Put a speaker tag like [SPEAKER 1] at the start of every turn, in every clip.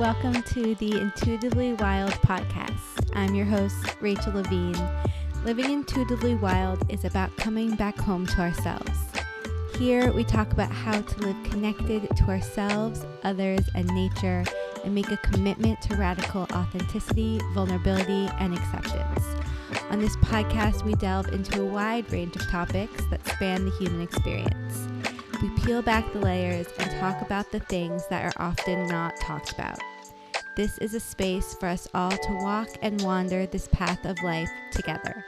[SPEAKER 1] welcome to the Intuitively Wild podcast. I'm your host, Rachel Levine. Living intuitively wild is about coming back home to ourselves. Here, we talk about how to live connected to ourselves, others, and nature, and make a commitment to radical authenticity, vulnerability, and acceptance. On this podcast, we delve into a wide range of topics that span the human experience. We peel back the layers and talk about the things that are often not talked about. This is a space for us all to walk and wander this path of life together.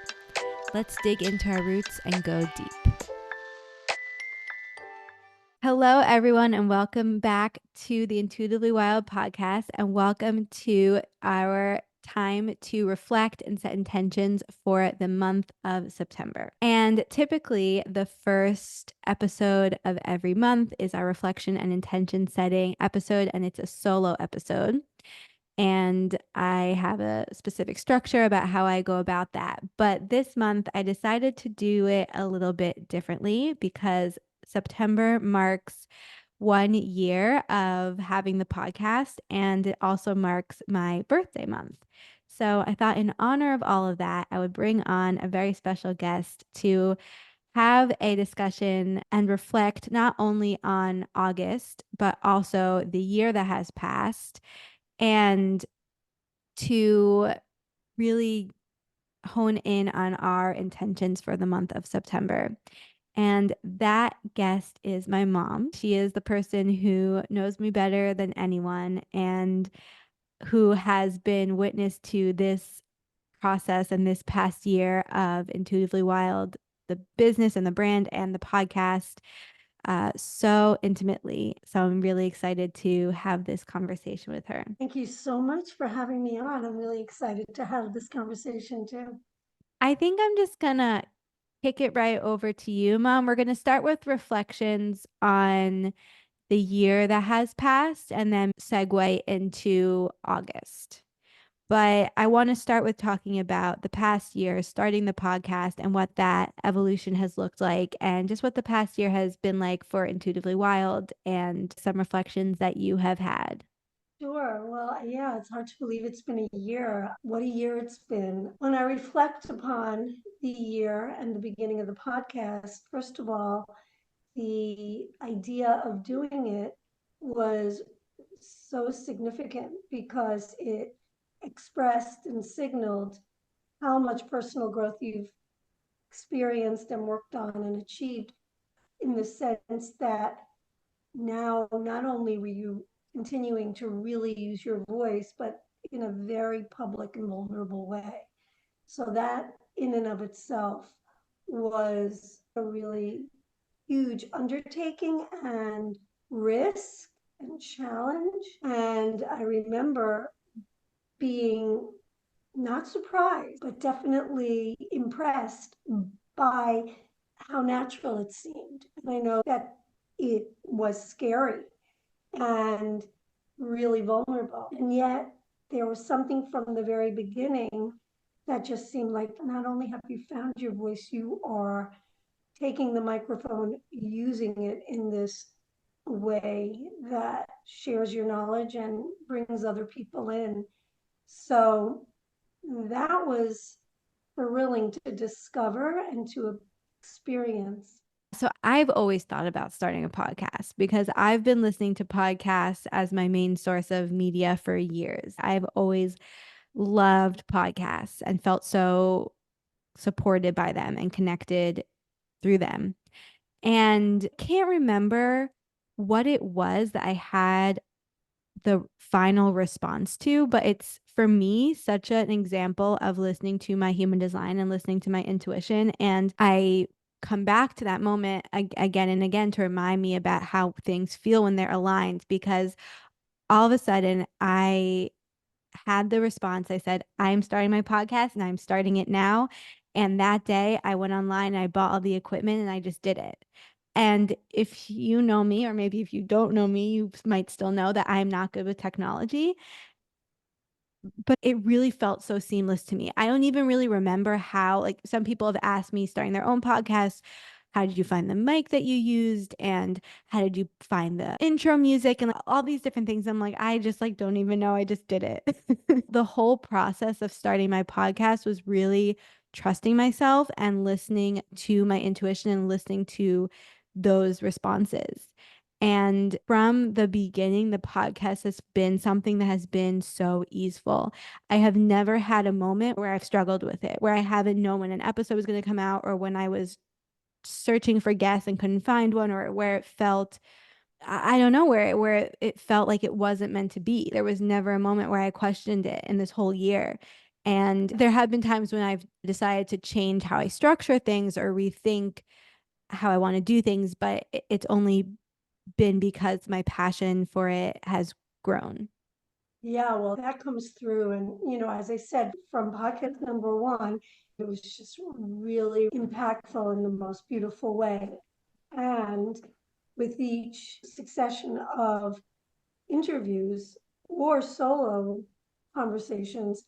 [SPEAKER 1] Let's dig into our roots and go deep. Hello, everyone, and welcome back to the Intuitively Wild podcast, and welcome to our time to reflect and set intentions for the month of September. And typically, the first episode of every month is our reflection and intention setting episode, and it's a solo episode. And I have a specific structure about how I go about that. But this month, I decided to do it a little bit differently because September marks 1 year of having the podcast, and it also marks my birthday month. So I thought, in honor of all of that, I would bring on a very special guest to have a discussion and reflect not only on August, but also the year that has passed, and to really hone in on our intentions for the month of September. And that guest is my mom. She is the person who knows me better than anyone and who has been witness to this process and this past year of Intuitively Wild, the business and the brand and the podcast, so intimately. So I'm really excited to have this conversation with her.
[SPEAKER 2] Thank you so much for having me on. I'm really excited to have this conversation too.
[SPEAKER 1] I think I'm just gonna kick it right over to you, Mom. We're gonna start with reflections on the year that has passed and then segue into August. But I want to start with talking about the past year, starting the podcast and what that evolution has looked like, and just what the past year has been like for Intuitively Wild and some reflections that you have had.
[SPEAKER 2] Sure. Well, yeah, it's hard to believe it's been a year. What a year it's been. When I reflect upon the year and the beginning of the podcast, first of all, the idea of doing it was so significant because it expressed and signaled how much personal growth you've experienced and worked on and achieved, in the sense that now not only were you continuing to really use your voice, but in a very public and vulnerable way. So that in and of itself was a really huge undertaking and risk and challenge. And I remember being not surprised, but definitely impressed by how natural it seemed. And I know that it was scary and really vulnerable. And yet there was something from the very beginning that just seemed like not only have you found your voice, you are taking the microphone, using it in this way that shares your knowledge and brings other people in. So that was thrilling to discover and to experience.
[SPEAKER 1] So I've always thought about starting a podcast because I've been listening to podcasts as my main source of media for years. I've always loved podcasts and felt so supported by them and connected through them. And can't remember what it was that I had the final response to, but it's for me such an example of listening to my human design and listening to my intuition. And I come back to that moment again and again to remind me about how things feel when they're aligned, because all of a sudden I had the response. I said, I'm starting my podcast and I'm starting it now. And that day I went online and I bought all the equipment and I just did it. And if you know me, or maybe if you don't know me, you might still know that I'm not good with technology, but it really felt so seamless to me. I don't even really remember how, like, some people have asked me starting their own podcast, how did you find the mic that you used, and how did you find the intro music, and all these different things. I'm like, I just like don't even know. I just did it. The whole process of starting my podcast was really trusting myself and listening to my intuition and listening to those responses. And from the beginning, the podcast has been something that has been so easeful. I have never had a moment where I've struggled with it, where I haven't known when an episode was going to come out, or when I was searching for guests and couldn't find one, or where it felt, I don't know, where it felt like it wasn't meant to be. There was never a moment where I questioned it in this whole year. And there have been times when I've decided to change how I structure things or rethink how I want to do things, but it's only been because my passion for it has grown.
[SPEAKER 2] Yeah, well, that comes through. And, as I said, from podcast number one, it was just really impactful in the most beautiful way. And with each succession of interviews or solo conversations,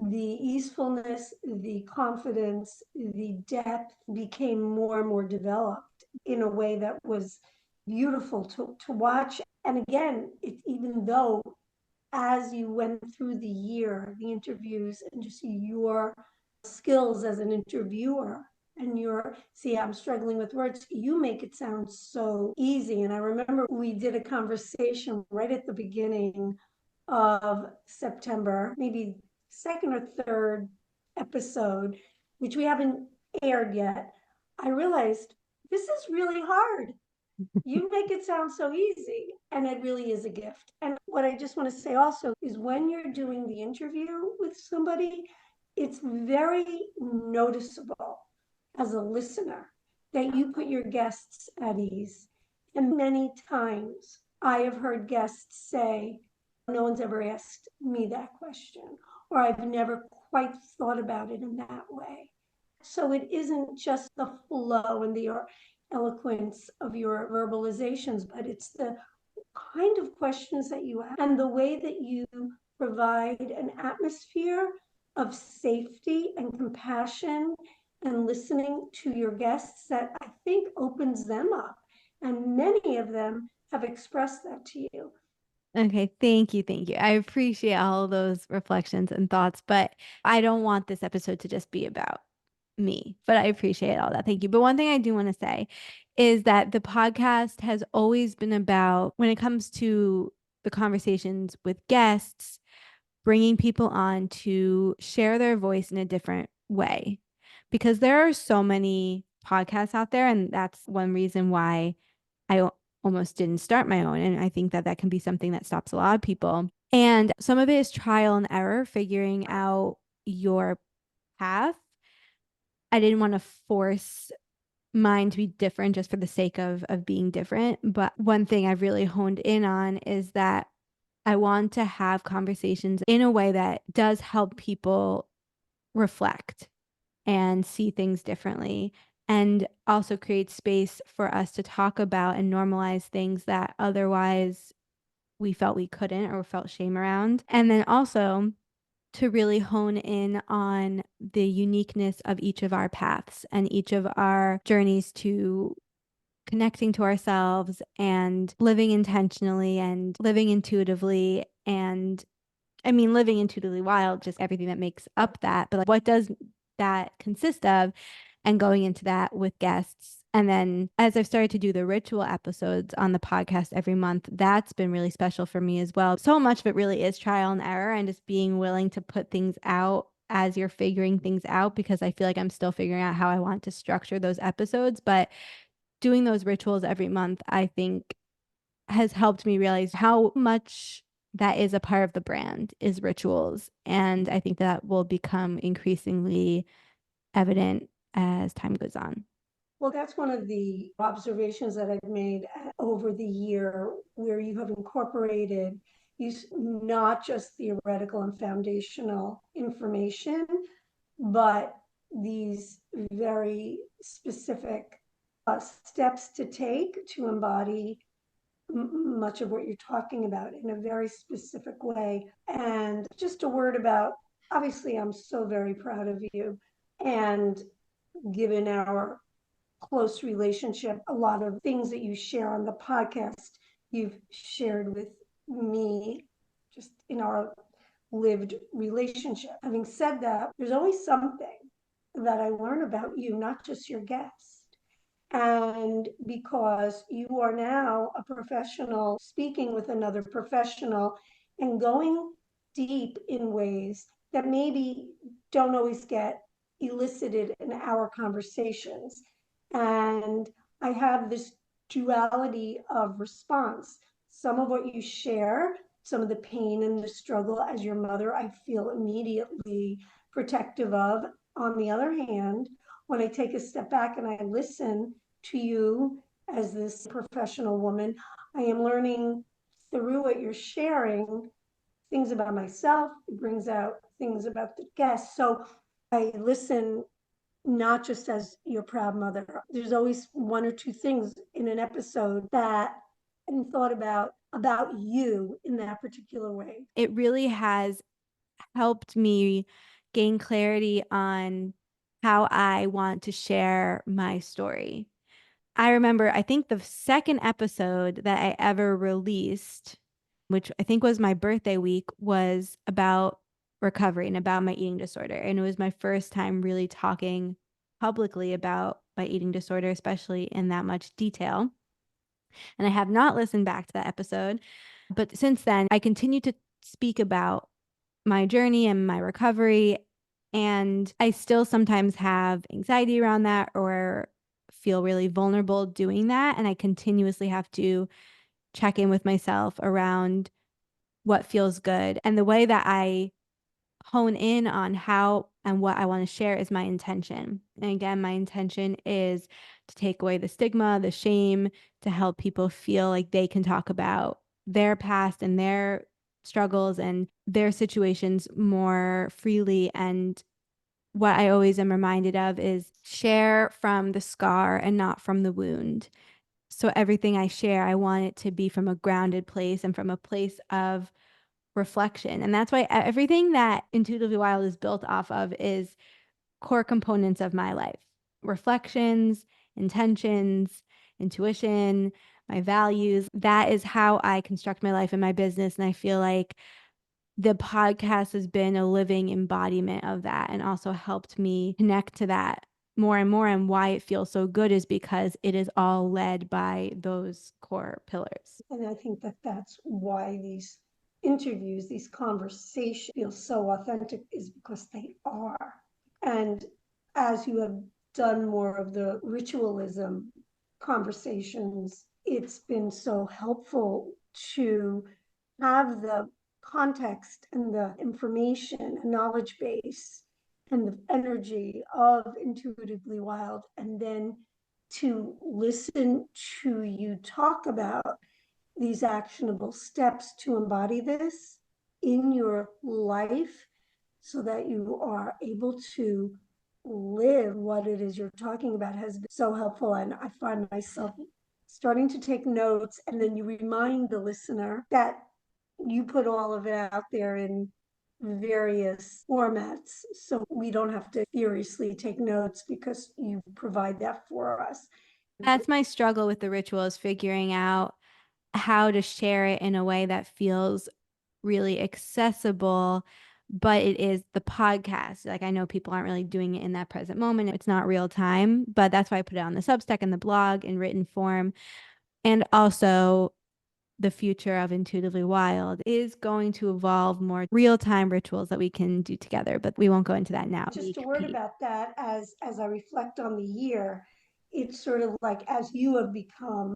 [SPEAKER 2] the easefulness, the confidence, the depth became more and more developed in a way that was beautiful to watch. And again, even though as you went through the year, the interviews, and just your skills as an interviewer, and I'm struggling with words, you make it sound so easy. And I remember we did a conversation right at the beginning of September, maybe second or third episode, which we haven't aired yet. I realized this is really hard. You make it sound so easy, and it really is a gift. And what I just want to say also is when you're doing the interview with somebody, it's very noticeable as a listener that you put your guests at ease. And many times I have heard guests say, no one's ever asked me that question, or I've never quite thought about it in that way. So it isn't just the flow and the eloquence of your verbalizations, but it's the kind of questions that you ask and the way that you provide an atmosphere of safety and compassion and listening to your guests that I think opens them up. And many of them have expressed that to you.
[SPEAKER 1] Okay, thank you. Thank you. I appreciate all of those reflections and thoughts, but I don't want this episode to just be about me, but I appreciate all that. Thank you. But one thing I do want to say is that the podcast has always been about, when it comes to the conversations with guests, bringing people on to share their voice in a different way. Because there are so many podcasts out there, and that's one reason why I almost didn't start my own. And I think that that can be something that stops a lot of people. And some of it is trial and error, figuring out your path. I didn't want to force mine to be different just for the sake of being different. But one thing I've really honed in on is that I want to have conversations in a way that does help people reflect and see things differently, and also create space for us to talk about and normalize things that otherwise we felt we couldn't or felt shame around. And then also to really hone in on the uniqueness of each of our paths and each of our journeys to connecting to ourselves and living intentionally and living intuitively. And I mean, living intuitively wild, just everything that makes up that. But like, what does that consist of? And going into that with guests. And then as I've started to do the ritual episodes on the podcast every month, that's been really special for me as well. So much of it really is trial and error and just being willing to put things out as you're figuring things out, because I feel like I'm still figuring out how I want to structure those episodes. But doing those rituals every month, I think has helped me realize how much that is a part of the brand is rituals. And I think that will become increasingly evident as time goes on.
[SPEAKER 2] Well, that's one of the observations that I've made over the year, where you have incorporated not just theoretical and foundational information, but these very specific steps to take to embody much of what you're talking about in a very specific way. And just a word about, obviously, I'm so very proud of you. And given our close relationship. A lot of things that you share on the podcast, you've shared with me just in our lived relationship. Having said that, there's always something that I learn about you, not just your guest. And because you are now a professional speaking with another professional and going deep in ways that maybe don't always get elicited in our conversations. And I have this duality of response. Some of what you share, some of the pain and the struggle as your mother, I feel immediately protective of. On the other hand, when I take a step back and I listen to you as this professional woman, I am learning through what you're sharing things about myself. It brings out things about the guests. So I listen not just as your proud mother. There's always one or two things in an episode that I thought about you in that particular way.
[SPEAKER 1] It really has helped me gain clarity on how I want to share my story. I remember, I think the second episode that I ever released, which I think was my birthday week, was about recovery and about my eating disorder. And it was my first time really talking publicly about my eating disorder, especially in that much detail. And I have not listened back to that episode. But since then, I continue to speak about my journey and my recovery. And I still sometimes have anxiety around that or feel really vulnerable doing that. And I continuously have to check in with myself around what feels good. And the way that I hone in on how and what I want to share is my intention. And again, my intention is to take away the stigma, the shame, to help people feel like they can talk about their past and their struggles and their situations more freely. And what I always am reminded of is share from the scar and not from the wound. So everything I share, I want it to be from a grounded place and from a place of reflection. And that's why everything that Intuitively Wild is built off of is core components of my life: reflections, intentions, intuition, my values. That is how I construct my life and my business. And I feel like the podcast has been a living embodiment of that and also helped me connect to that more and more. And why it feels so good is because it is all led by those core pillars.
[SPEAKER 2] And I think that that's why these interviews, these conversations feel so authentic, is because they are. And as you have done more of the ritualism conversations, it's been so helpful to have the context and the information and knowledge base and the energy of Intuitively Wild, and then to listen to you talk about these actionable steps to embody this in your life so that you are able to live what it is you're talking about has been so helpful. And I find myself starting to take notes, and then you remind the listener that you put all of it out there in various formats, so we don't have to furiously take notes because you provide that for us.
[SPEAKER 1] That's my struggle with the ritual, is figuring out how to share it in a way that feels really accessible, but it is the podcast. Like, I know people aren't really doing it in that present moment. It's not real time, but that's why I put it on the Substack and the blog in written form. And also, the future of Intuitively Wild is going to evolve more real time rituals that we can do together, but we won't go into that now.
[SPEAKER 2] Just a word about that. As I reflect on the year, it's sort of like as you have become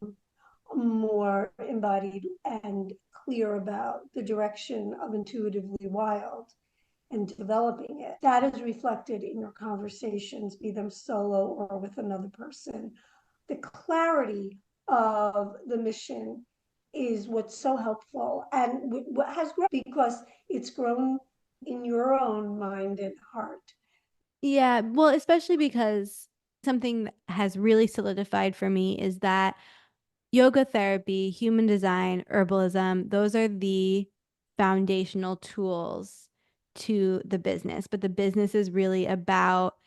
[SPEAKER 2] more embodied and clear about the direction of Intuitively Wild and developing it, that is reflected in your conversations, be them solo or with another person. The clarity of the mission is what's so helpful, and what has grown because it's grown in your own mind and heart.
[SPEAKER 1] Yeah, well, especially because something that has really solidified for me is that yoga therapy, human design, herbalism, those are the foundational tools to the business. But the business is really about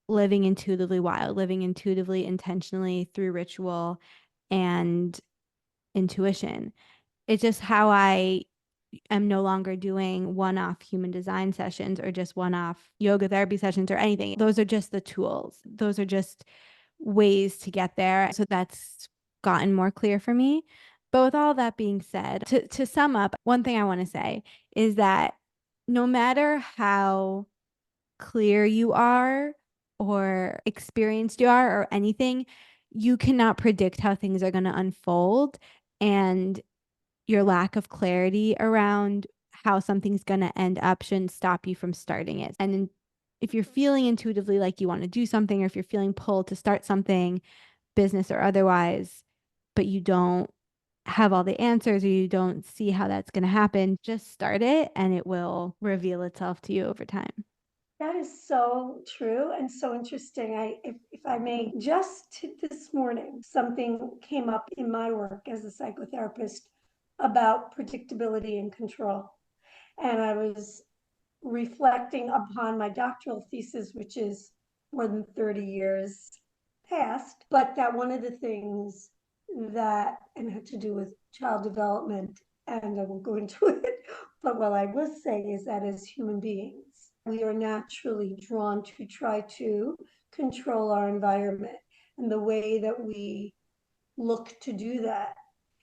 [SPEAKER 1] living intuitively wild, living intuitively, intentionally through ritual and intuition. It's just how I am no longer doing one off human design sessions or just one off yoga therapy sessions or anything. Those are just the tools, those are just ways to get there. So that's gotten more clear for me. But with all that being said, to sum up, one thing I want to say is that no matter how clear you are or experienced you are or anything, you cannot predict how things are going to unfold. And your lack of clarity around how something's going to end up shouldn't stop you from starting it. And if you're feeling intuitively like you want to do something, or if you're feeling pulled to start something, business or otherwise, but you don't have all the answers or you don't see how that's going to happen, just start it and it will reveal itself to you over time.
[SPEAKER 2] That is so true and so interesting. If I may, just this morning, something came up in my work as a psychotherapist about predictability and control. And I was reflecting upon my doctoral thesis, which is more than 30 years past, but that one of the things that, and had to do with child development, and I won't go into it, but what I will say is that as human beings, we are naturally drawn to try to control our environment. And the way that we look to do that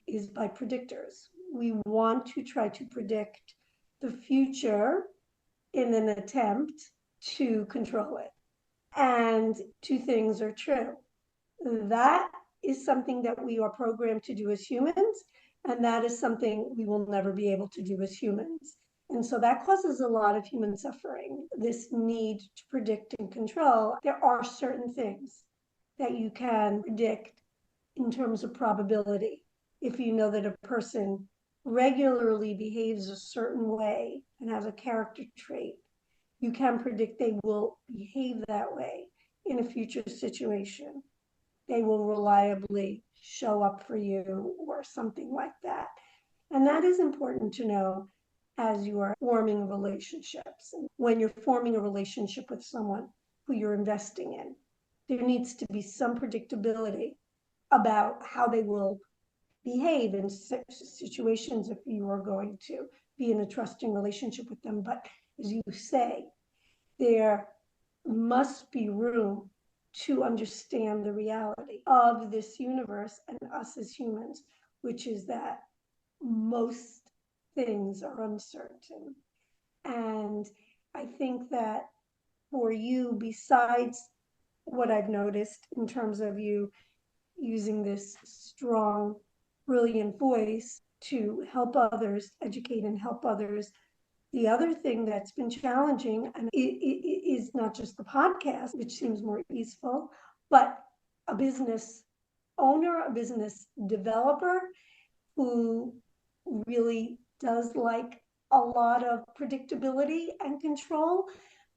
[SPEAKER 2] is by predictors. We want to try to predict the future in an attempt to control it. And two things are true. That is something that we are programmed to do as humans, and that is something we will never be able to do as humans. And so that causes a lot of human suffering, this need to predict and control. There are certain things that you can predict in terms of probability. If you know that a person regularly behaves a certain way and has a character trait, you can predict they will behave that way in a future situation. They will reliably show up for you or something like that. And that is important to know as you are forming relationships. When you're forming a relationship with someone who you're investing in, there needs to be some predictability about how they will behave in situations if you are going to be in a trusting relationship with them. But as you say, there must be room to understand the reality of this universe and us as humans, which is that most things are uncertain. And I think that for you, besides what I've noticed in terms of you using this strong, brilliant voice to help others, educate and help others. The other thing that's been challenging and is not just the podcast, which seems more easeful, but a business owner, a business developer who really does like a lot of predictability and control,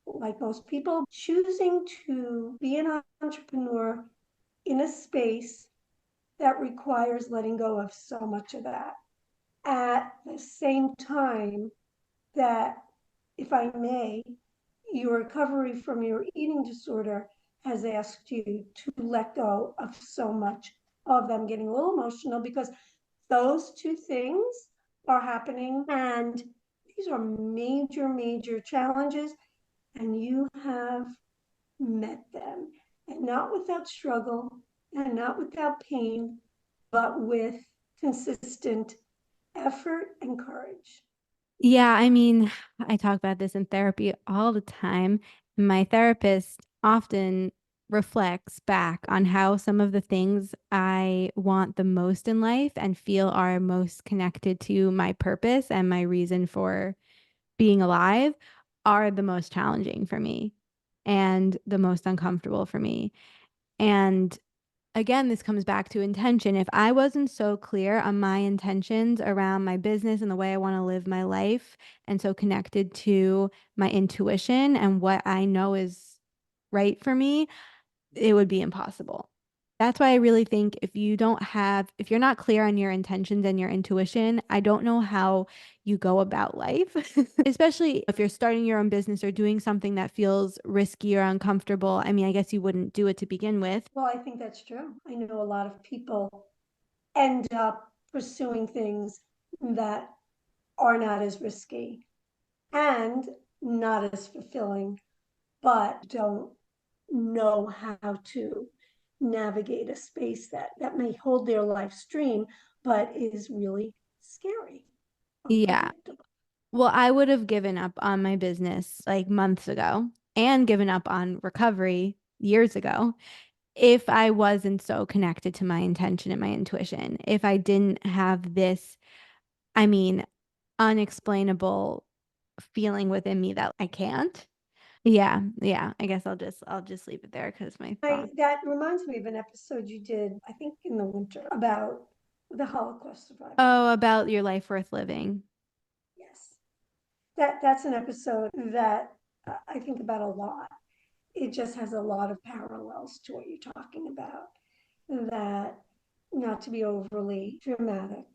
[SPEAKER 2] like most people, choosing to be an entrepreneur in a space that requires letting go of so much of that. At the same time that, if I may, your recovery from your eating disorder has asked you to let go of so much of them. Getting a little emotional because those two things are happening, and these are major, major challenges, and you have met them, and not without struggle and not without pain, but with consistent effort and courage.
[SPEAKER 1] Yeah, I mean, I talk about this in therapy all the time. My therapist often reflects back on how some of the things I want the most in life and feel are most connected to my purpose and my reason for being alive are the most challenging for me and the most uncomfortable for me. And again, this comes back to intention. If I wasn't so clear on my intentions around my business and the way I want to live my life, and so connected to my intuition and what I know is right for me, it would be impossible. That's why I really think if you're not clear on your intentions and your intuition, I don't know how you go about life, especially if you're starting your own business or doing something that feels risky or uncomfortable. I mean, I guess you wouldn't do it to begin with.
[SPEAKER 2] Well, I think that's true. I know a lot of people end up pursuing things that are not as risky and not as fulfilling, but don't know how to navigate a space that may hold their life's dream, but is really scary,
[SPEAKER 1] Yeah.
[SPEAKER 2] unpredictable.
[SPEAKER 1] Well, I would have given up on my business like months ago and given up on recovery years ago if I wasn't so connected to my intention and my intuition. If I didn't have this, I mean, unexplainable feeling within me that I can't. Yeah, yeah. I guess I'll just leave it there because my phone.
[SPEAKER 2] That reminds me of an episode you did, I think in the winter, about the Holocaust survivor.
[SPEAKER 1] Oh, about your life worth living.
[SPEAKER 2] Yes. That's an episode that I think about a lot. It just has a lot of parallels to what you're talking about. That, not to be overly dramatic,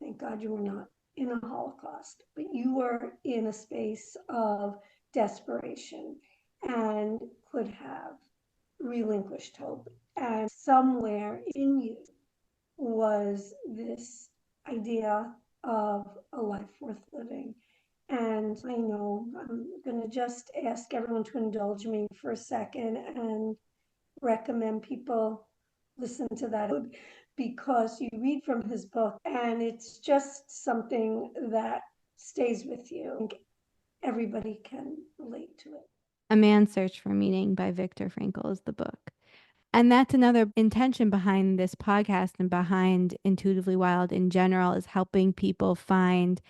[SPEAKER 2] thank God you were not in a Holocaust, but you were in a space of desperation and could have relinquished hope. And somewhere in you was this idea of a life worth living. And I know I'm going to just ask everyone to indulge me for a second and recommend people listen to that because you read from his book and it's just something that stays with you. I think everybody can relate to it.
[SPEAKER 1] A Man's Search for Meaning by Viktor Frankl is the book. And that's another intention behind this podcast and behind Intuitively Wild in general is helping people find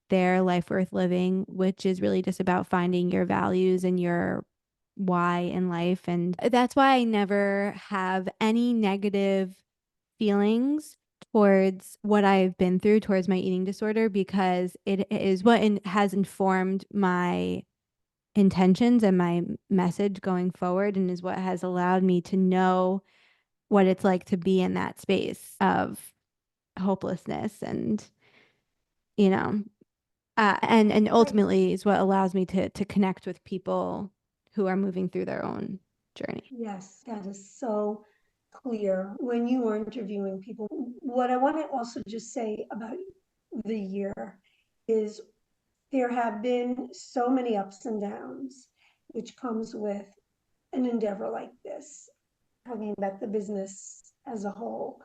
[SPEAKER 1] their life worth living, which is really just about finding your values and your why in life. And that's why I never have any negative feelings towards what I've been through towards my eating disorder because it is what has informed my intentions and my message going forward and is what has allowed me to know what it's like to be in that space of hopelessness and you know and
[SPEAKER 2] Right.
[SPEAKER 1] ultimately is what allows me to connect with people who are moving through their own journey.
[SPEAKER 2] Yes, that is so clear when you are interviewing people. What I want to also just say about the year is there have been so many ups and downs, which comes with an endeavor like this, talking about the business as a whole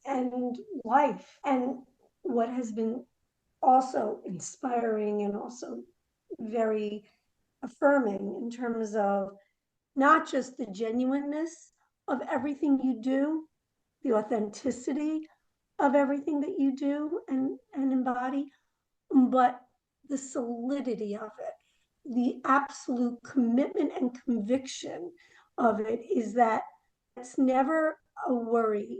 [SPEAKER 2] and life. And what has been also inspiring and also very affirming in terms of not just the genuineness of everything you do, the authenticity of everything that you do and embody, but the solidity of it, the absolute commitment and conviction of it is that it's never a worry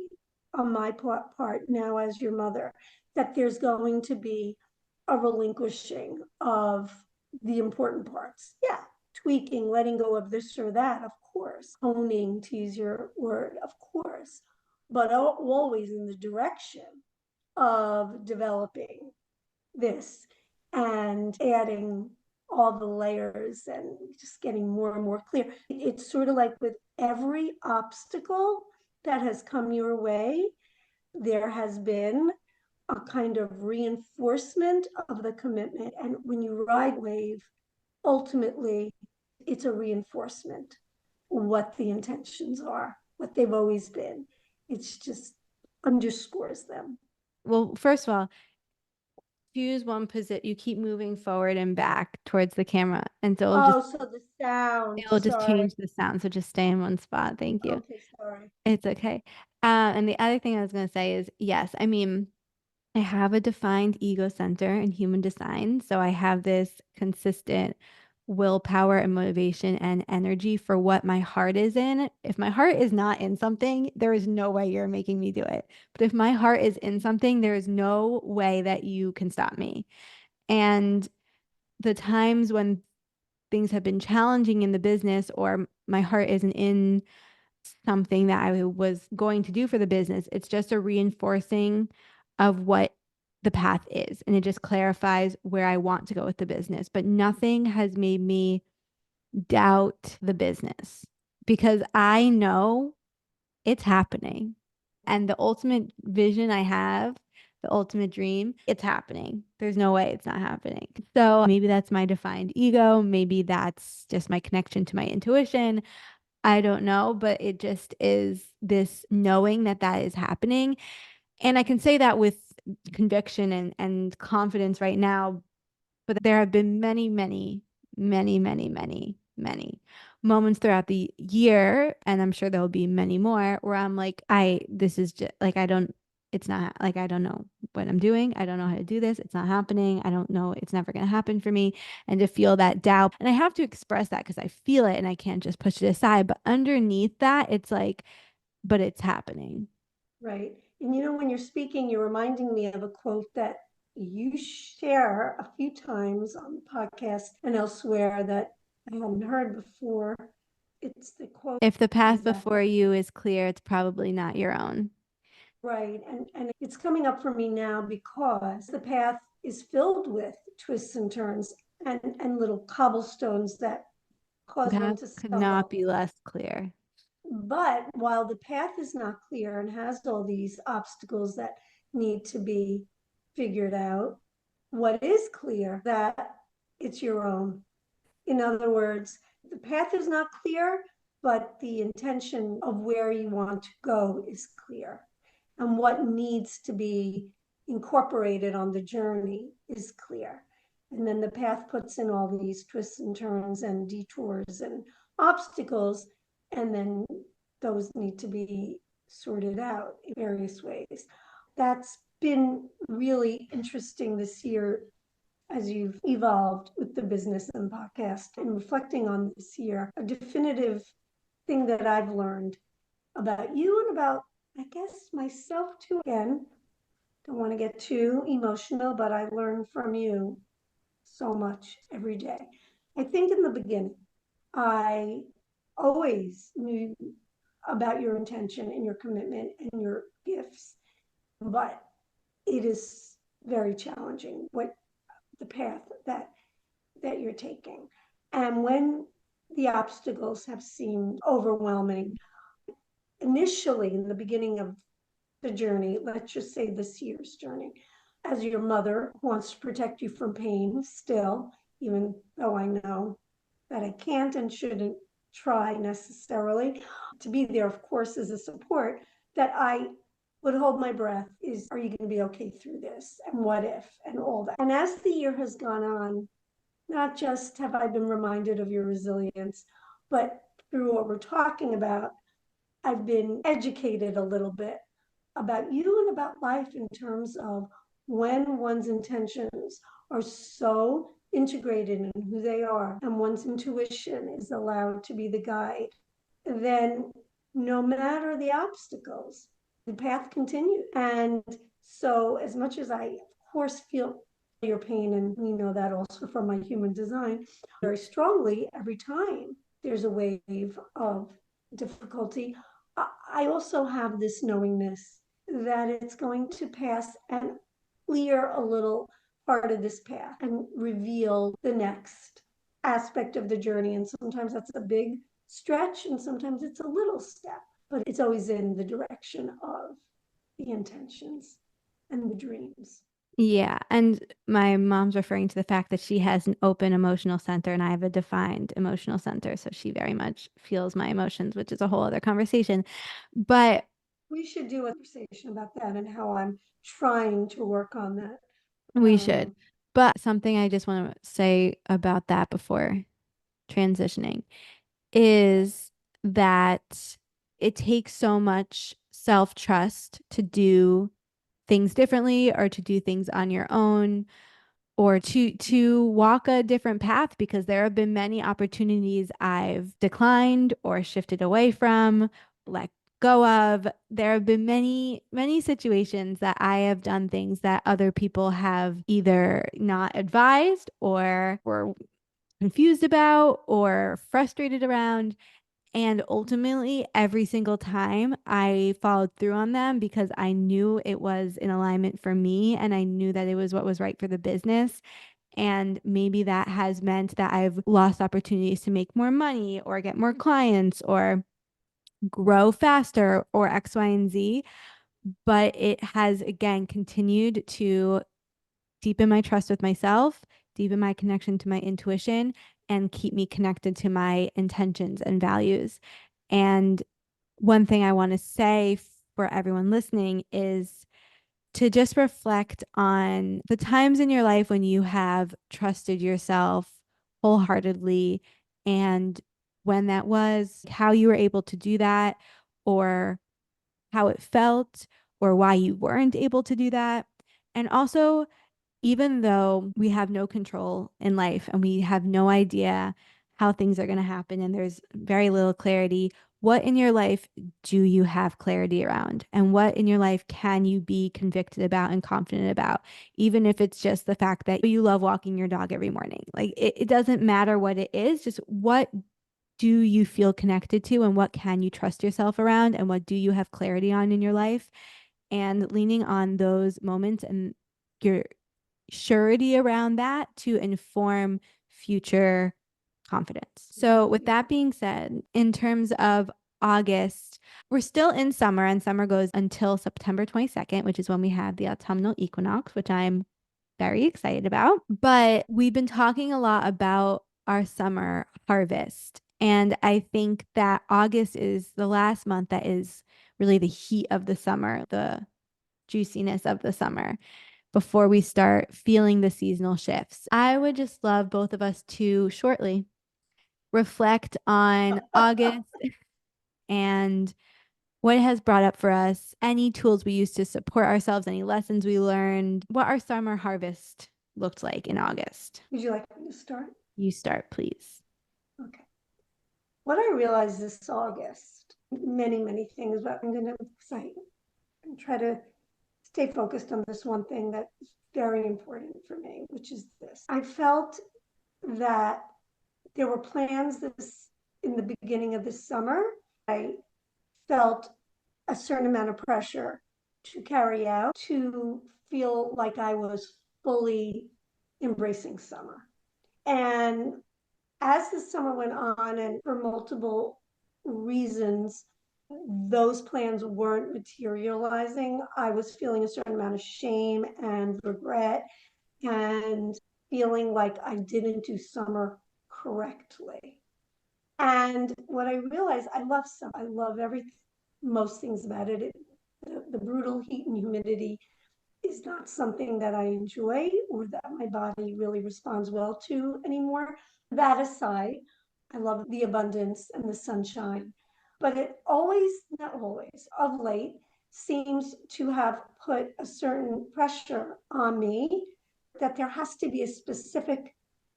[SPEAKER 2] on my part now as your mother that there's going to be a relinquishing of the important parts. Yeah, tweaking, letting go of this or that, of course, honing, to use your word, of course, but always in the direction of developing this and adding all the layers and just getting more and more clear. It's sort of like with every obstacle that has come your way, there has been a kind of reinforcement of the commitment. And when you ride wave, ultimately, it's a reinforcement what the intentions are, what they've always been. It's just underscores them.
[SPEAKER 1] Well, first of all, choose one position. You keep moving forward and back towards the camera, and so
[SPEAKER 2] Oh, so the sound,
[SPEAKER 1] it'll just
[SPEAKER 2] sorry.
[SPEAKER 1] change the sound. So just stay in one spot. Thank you.
[SPEAKER 2] Okay, sorry.
[SPEAKER 1] It's okay. And the other thing I was going to say is yes, I mean, I have a defined ego center in human design. So I have this consistent willpower and motivation and energy for what my heart is in. If my heart is not in something, there is no way you're making me do it. But if my heart is in something, there is no way that you can stop me. And the times when things have been challenging in the business or my heart isn't in something that I was going to do for the business. It's just a reinforcing of what the path is. And it just clarifies where I want to go with the business. But nothing has made me doubt the business because I know it's happening. And the ultimate vision I have, the ultimate dream, it's happening. There's no way it's not happening. So maybe that's my defined ego. Maybe that's just my connection to my intuition. I don't know, but it just is this knowing that that is happening. And I can say that with conviction and confidence right now, but there have been many moments throughout the year, and I'm sure there'll be many more where I'm like, this is just like, it's not like, I don't know what I'm doing. I don't know how to do this. It's not happening. I don't know. It's never going to happen for me. And to feel that doubt. And I have to express that because I feel it and I can't just push it aside. But underneath that, it's like, but it's happening.
[SPEAKER 2] Right. And when you're speaking, you're reminding me of a quote that you share a few times on the podcast and elsewhere that I hadn't heard before. It's the quote
[SPEAKER 1] If the path
[SPEAKER 2] is that,
[SPEAKER 1] before you is clear, it's probably not your own.
[SPEAKER 2] right. And it's coming up for me now because the path is filled with twists and turns and little cobblestones that
[SPEAKER 1] The
[SPEAKER 2] cause one
[SPEAKER 1] path
[SPEAKER 2] to
[SPEAKER 1] could not
[SPEAKER 2] stumble.
[SPEAKER 1] be less clear.
[SPEAKER 2] But while the path is not clear and has all these obstacles that need to be figured out, what is clear that it's your own. In other words, the path is not clear, but the intention of where you want to go is clear. And what needs to be incorporated on the journey is clear. And then the path puts in all these twists and turns and detours and obstacles, and then those need to be sorted out in various ways. That's been really interesting this year as you've evolved with the business and podcast and reflecting on this year. A definitive thing that I've learned about you and about, I guess, myself too. Again, don't want to get too emotional, but I learn from you so much every day. I think in the beginning, I always knew about your intention and your commitment and your gifts, but it is very challenging what the path that you're taking. And when the obstacles have seemed overwhelming, initially in the beginning of the journey, let's just say this year's journey, as your mother wants to protect you from pain still, even though I know that I can't and shouldn't try necessarily to be there, of course, as a support, that I would hold my breath is, are you going to be okay through this? And what if? And all that. And as the year has gone on, not just have I been reminded of your resilience, but through what we're talking about, I've been educated a little bit about you and about life in terms of when one's intentions are so integrated in who they are and one's intuition is allowed to be the guide, then no matter the obstacles, the path continues. And so, as much as I, of course, feel your pain, and we know that also from my human design very strongly, every time there's a wave of difficulty, I also have this knowingness that it's going to pass and clear a little part of this path and reveal the next aspect of the journey. And sometimes that's a big stretch, and sometimes it's a little step, but it's always in the direction of the intentions and the dreams.
[SPEAKER 1] Yeah. And my mom's referring to the fact that she has an open emotional center and I have a defined emotional center. So she very much feels my emotions, which is a whole other conversation. But
[SPEAKER 2] We should do a conversation about that and how I'm trying to work on that.
[SPEAKER 1] we should.
[SPEAKER 2] Um,
[SPEAKER 1] But something I just want to say about that before transitioning is that it takes so much self-trust to do things differently or to do things on your own or to walk a different path because there have been many opportunities I've declined or shifted away from, let go of. There have been many situations that I have done things that other people have either not advised or were confused about or frustrated around. And ultimately, every single time I followed through on them because I knew it was in alignment for me and I knew that it was what was right for the business. And maybe that has meant that I've lost opportunities to make more money or get more clients or grow faster or X, Y, and Z. But it has again continued to deepen my trust with myself, deepen my connection to my intuition, and keep me connected to my intentions and values. And one thing I want to say for everyone listening is to just reflect on the times in your life when you have trusted yourself wholeheartedly and when that was, how you were able to do that, or how it felt, or why you weren't able to do that. And also, even though we have no control in life and we have no idea how things are going to happen and there's very little clarity, what in your life do you have clarity around? And what in your life can you be convicted about and confident about? Even if it's just the fact that you love walking your dog every morning. Like it doesn't matter what it is, just what do you feel connected to and what can you trust yourself around and what do you have clarity on in your life? And leaning on those moments and your surety around that to inform future confidence. So, with that being said, in terms of August, we're still in summer, and summer goes until September 22nd, which is when we have the autumnal equinox, which I'm very excited about. But we've been talking a lot about our summer harvest. And I think that August is the last month that is really the heat of the summer, the juiciness of the summer before we start feeling the seasonal shifts. I would just love both of us to shortly reflect on August and what it has brought up for us, any tools we use to support ourselves, any lessons we learned, what our summer harvest looked like in August.
[SPEAKER 2] Would you like me to start?
[SPEAKER 1] You start, please.
[SPEAKER 2] Okay. What I realized this August, many things, but I'm going to cite and try to stay focused on this one thing that's very important for me, which is this. I felt that there were plans this in the beginning of this summer. I felt a certain amount of pressure to carry out to feel like I was fully embracing summer. And as the summer went on, and for multiple reasons, those plans weren't materializing. I was feeling a certain amount of shame and regret and feeling like I didn't do summer correctly. And what I realized, I love summer. I love most things about it. The brutal heat and humidity is not something that I enjoy or that my body really responds well to anymore. That aside, I love the abundance and the sunshine, but it always, not always, of late, seems to have put a certain pressure on me that there has to be a specific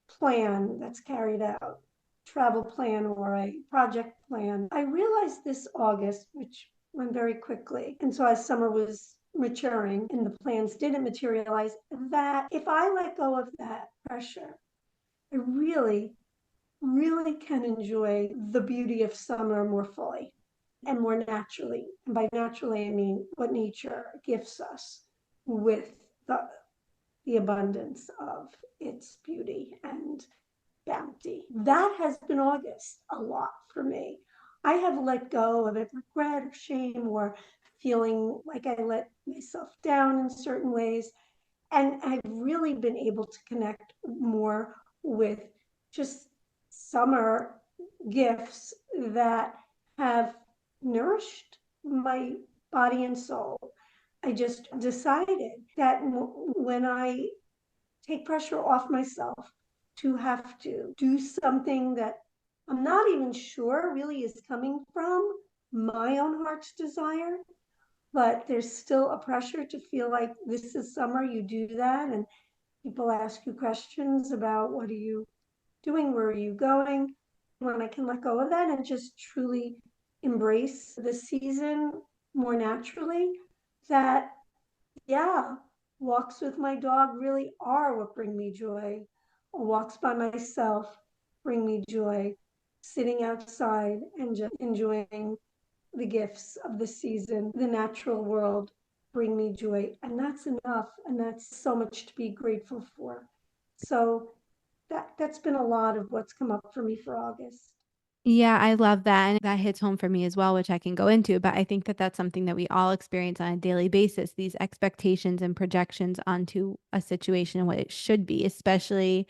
[SPEAKER 2] plan that's carried out, travel plan or a project plan. I realized this August, which went very quickly. And so as summer was maturing and the plans didn't materialize, that if I let go of that pressure, I really can enjoy the beauty of summer more fully and more naturally. And by naturally, I mean what nature gifts us with the, the abundance of its beauty and bounty. That has been August a lot for me. I have let go of it, regret or shame or feeling like I let myself down in certain ways. And I've really been able to connect more with just summer gifts that have nourished my body and soul. I just decided that when I take pressure off myself to have to do something that I'm not even sure really is coming from my own heart's desire, but there's still a pressure to feel like this is summer, you do that, and people ask you questions about what are you doing, where are you going, when I can let go of that and just truly embrace the season more naturally, that yeah, walks with my dog really are what bring me joy. Walks by myself bring me joy. sitting outside and just enjoying the gifts of the season, the natural world bring me joy. And that's enough. And that's so much to be grateful for. So that's been a lot of what's come up for me for August.
[SPEAKER 1] Yeah, I love that. And that hits home for me as well, which I can go into. But I think that that's something that we all experience on a daily basis, these expectations and projections onto a situation and what it should be, especially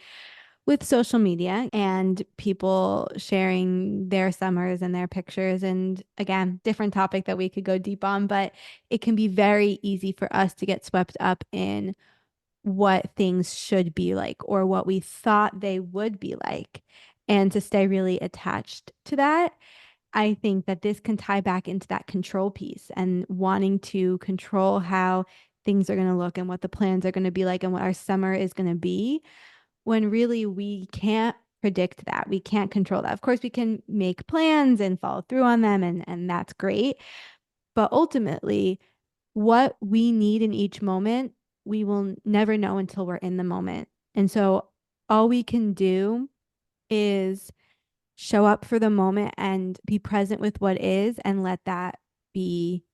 [SPEAKER 1] with social media and people sharing their summers and their pictures. And again, different topic that we could go deep on, but it can be very easy for us to get swept up in what things should be like or what we thought they would be like, and to stay really attached to that. I think that this can tie back into that control piece and wanting to control how things are going to look and what the plans are going to be like and what our summer is going to be, when really we can't predict that. We can't control that. Of course, we can make plans and follow through on them, and that's great. But ultimately, what we need in each moment, we will never know until we're in the moment. And so all we can do is show up for the moment and be present with what is and let that be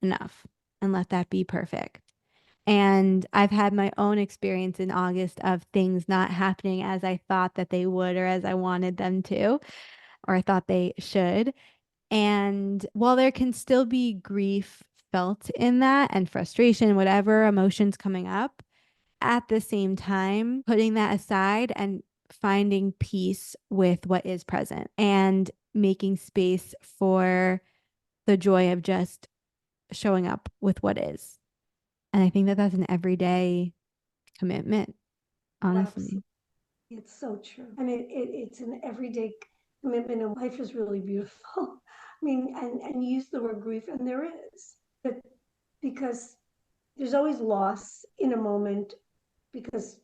[SPEAKER 1] enough and let that be perfect. And I've had my own experience in August of things not happening as I thought that they would or as I wanted them to, or I thought they should. And while there can still be grief felt in that and frustration, whatever emotions coming up, at the same time, putting that aside and finding peace with what is present and making space for the joy of just showing up with what is. And I think that that's an everyday commitment,
[SPEAKER 2] Absolutely.
[SPEAKER 1] honestly.
[SPEAKER 2] It's so true. And it's an everyday commitment, and life is really beautiful. I mean, and use the word grief, and there is. But because there's always loss in a moment, because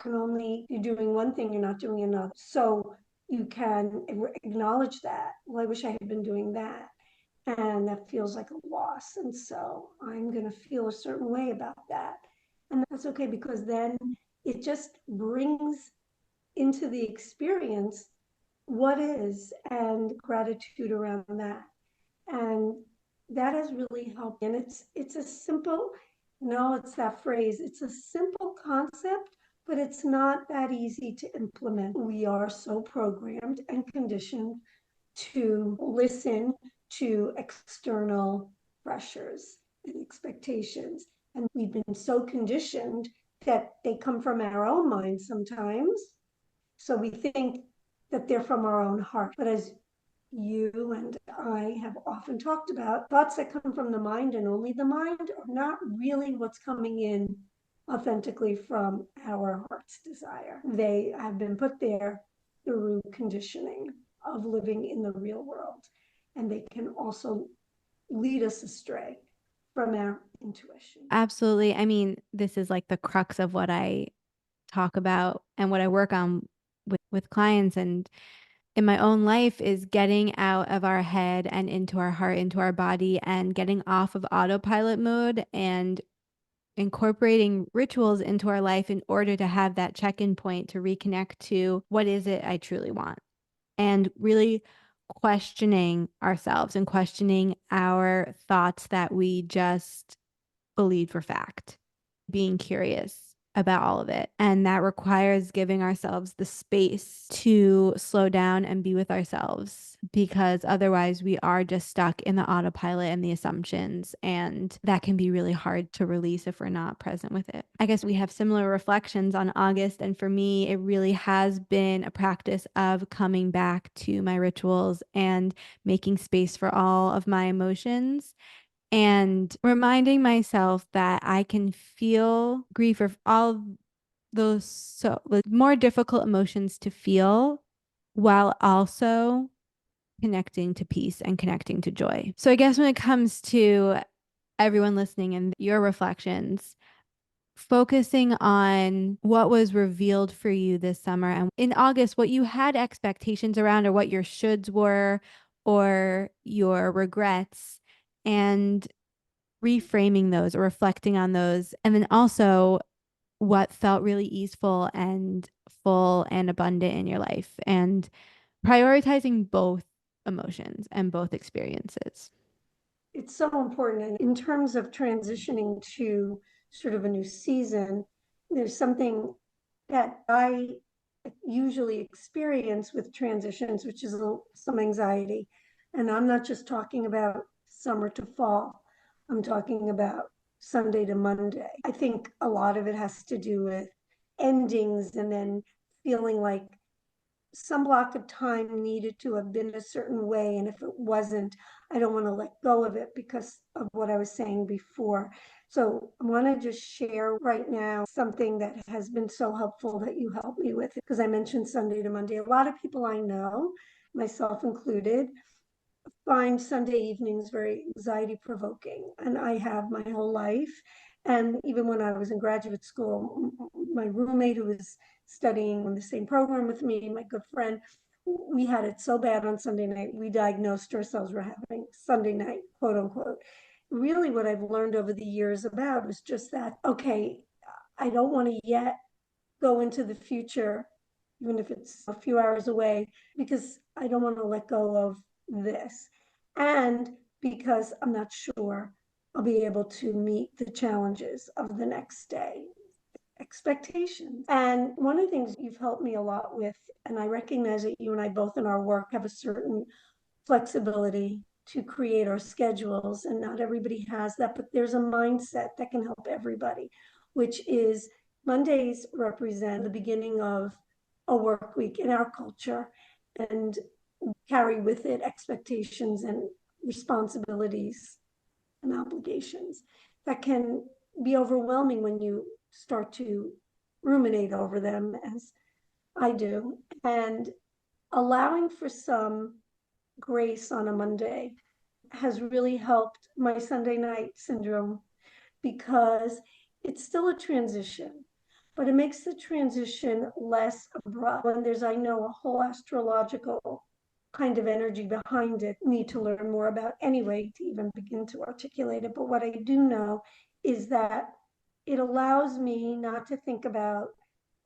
[SPEAKER 2] can only you're doing one thing, you're not doing another. So you can acknowledge that. Well, I wish I had been doing that. And that feels like a loss. And so I'm going to feel a certain way about that. And that's okay, because then it just brings into the experience what is and gratitude around that. And that has really helped. And it's a simple, no, it's that phrase. It's a simple concept, but it's not that easy to implement. We are so programmed and conditioned to listen to external pressures and expectations. And we've been so conditioned that they come from our own minds sometimes. So we think that they're from our own heart. But as you and I have often talked about, thoughts that come from the mind and only the mind are not really what's coming in authentically from our heart's desire. They have been put there through conditioning of living in the real world. And they can also lead us astray from our intuition.
[SPEAKER 1] Absolutely. I mean, this is like the crux of what I talk about and what I work on with clients and in my own life is getting out of our head and into our heart, into our body, and getting off of autopilot mode and incorporating rituals into our life in order to have that check-in point to reconnect to what is it I truly want, and really questioning ourselves and questioning our thoughts that we just believe for fact, being curious about all of it. And that requires giving ourselves the space to slow down and be with ourselves, because otherwise we are just stuck in the autopilot and the assumptions. And that can be really hard to release if we're not present with it. I guess we have similar reflections on August. And for me, it really has been a practice of coming back to my rituals and making space for all of my emotions and reminding myself that I can feel grief or all those so the more difficult emotions to feel while also connecting to peace and connecting to joy. So I guess when it comes to everyone listening and your reflections, focusing on what was revealed for you this summer and in August, what you had expectations around or what your shoulds were or your regrets, and reframing those or reflecting on those. And then also what felt really easeful and full and abundant in your life. And prioritizing both emotions and both experiences.
[SPEAKER 2] It's so important. And in terms of transitioning to sort of a new season, there's something that I usually experience with transitions, which is some anxiety. And I'm not just talking about summer to fall, I'm talking about Sunday to Monday. I think a lot of it has to do with endings and then feeling like some block of time needed to have been a certain way. And if it wasn't, I don't want to let go of it because of what I was saying before. So I want to just share right now something that has been so helpful that you helped me with, because I mentioned Sunday to Monday. A lot of people I know, myself included, find Sunday evenings very anxiety provoking. And I have my whole life. And even when I was in graduate school, my roommate who was studying on the same program with me, my good friend, we had it so bad on Sunday night, we diagnosed ourselves were having Sunday night, quote unquote. Really, what I've learned over the years about was just that, okay, I don't want to yet go into the future, even if it's a few hours away, because I don't want to let go of this. And because I'm not sure I'll be able to meet the challenges of the next day, expectations. And one of the things you've helped me a lot with, and I recognize that you and I both in our work have a certain flexibility to create our schedules, and not everybody has that, but there's a mindset that can help everybody, which is Mondays represent the beginning of a work week in our culture and carry with it expectations and responsibilities and obligations that can be overwhelming when you start to ruminate over them, as I do. And allowing for some grace on a Monday has really helped my Sunday night syndrome, because it's still a transition, but it makes the transition less abrupt. When there's, I know, a whole astrological kind of energy behind it, need to learn more about anyway to even begin to articulate it. But what I do know is that it allows me not to think about